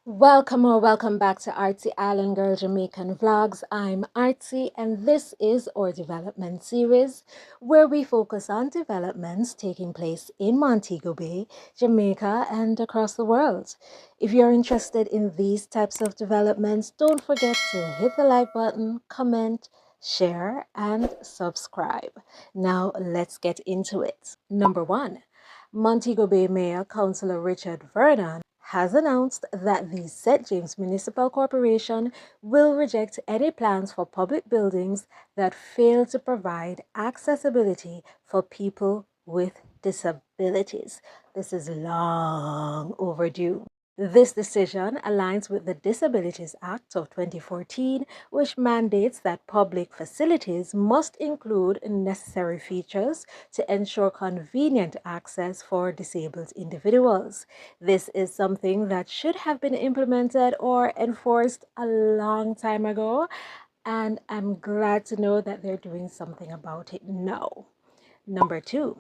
Welcome or welcome back to Artsy Island Girl Jamaican Vlogs. I'm Artsy and this is our development series where we focus on developments taking place in Montego Bay, Jamaica and across the world. If you're interested in these types of developments, don't forget to hit the like button, comment, share and subscribe. Now let's get into it. Number 1. Montego Bay Mayor Councillor Richard Verron has announced that the St James Municipal Corporation will reject any plans for public buildings that fail to provide accessibility for people with disabilities. This is long overdue. This decision aligns with the Disabilities Act of 2014, which mandates that public facilities must include necessary features to ensure convenient access for disabled individuals. This is something that should have been implemented or enforced a long time ago, and I'm glad to know that they're doing something about it now. Number 2.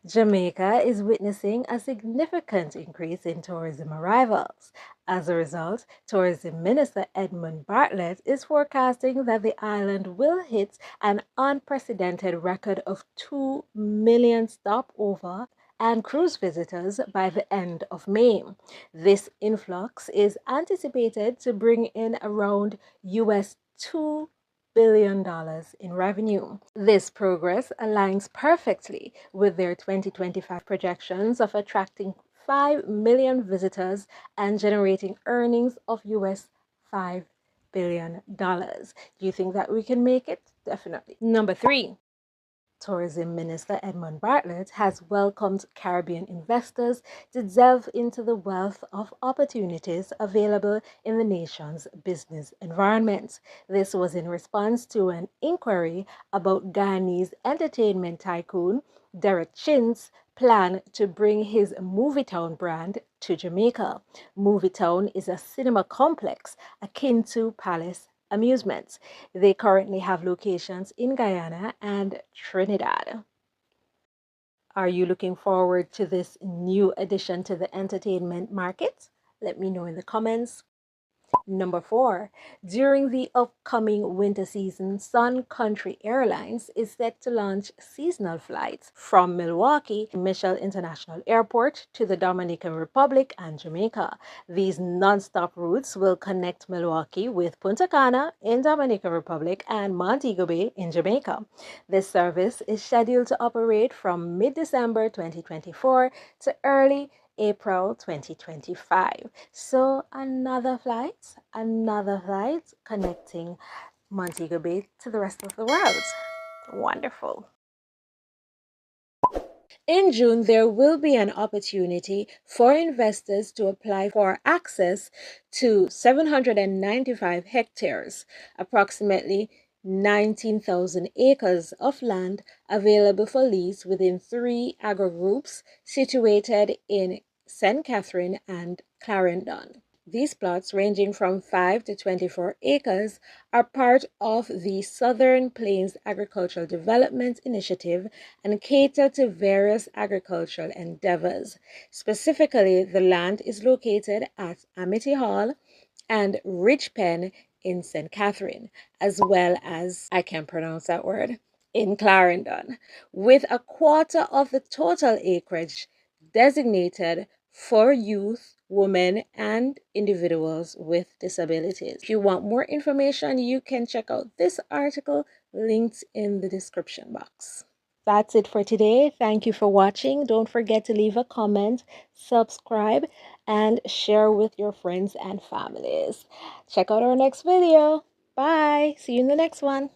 Jamaica is witnessing a significant increase in tourism arrivals. As a result, Tourism Minister Edmund Bartlett is forecasting that the island will hit an unprecedented record of 2 million stopover and cruise visitors by the end of May. This influx is anticipated to bring in around US $2 billion in revenue. This progress aligns perfectly with their 2025 projections of attracting 5 million visitors and generating earnings of US $5 billion. Do you think that we can make it? Definitely. Number 3. Tourism Minister Edmund Bartlett has welcomed Caribbean investors to delve into the wealth of opportunities available in the nation's business environment. This was in response to an inquiry about Guyanese entertainment tycoon Derek Chin's plan to bring his Movietown brand to Jamaica. Movietown is a cinema complex akin to Palace Amusements. They currently have locations in Guyana and Trinidad. Are you looking forward to this new addition to the entertainment market? Let me know in the comments. Number 4. During the upcoming winter season, Sun Country Airlines is set to launch seasonal flights from Milwaukee Mitchell International Airport to the Dominican Republic and Jamaica. These non-stop routes will connect Milwaukee with Punta Cana in Dominican Republic and Montego Bay in Jamaica. This service is scheduled to operate from mid-December 2024 to early April 2025. So another flight connecting Montego Bay to the rest of the world. Wonderful. In June, there will be an opportunity for investors to apply for access to 795 hectares, approximately 19,000 acres of land available for lease within 3 agro-groups situated in St. Catherine and Clarendon. These plots, ranging from 5 to 24 acres, are part of the Southern Plains Agricultural Development Initiative and cater to various agricultural endeavors. Specifically, the land is located at Amity Hall and Ridge Pen in St. Catherine, as well as, I can't pronounce that word, in Clarendon, with a quarter of the total acreage designated for youth, women, and individuals with disabilities. If you want more information, you can check out this article linked in the description box. That's it for today. Thank you for watching. Don't forget to leave a comment, subscribe, and share with your friends and families. Check out our next video. Bye. See you in the next one.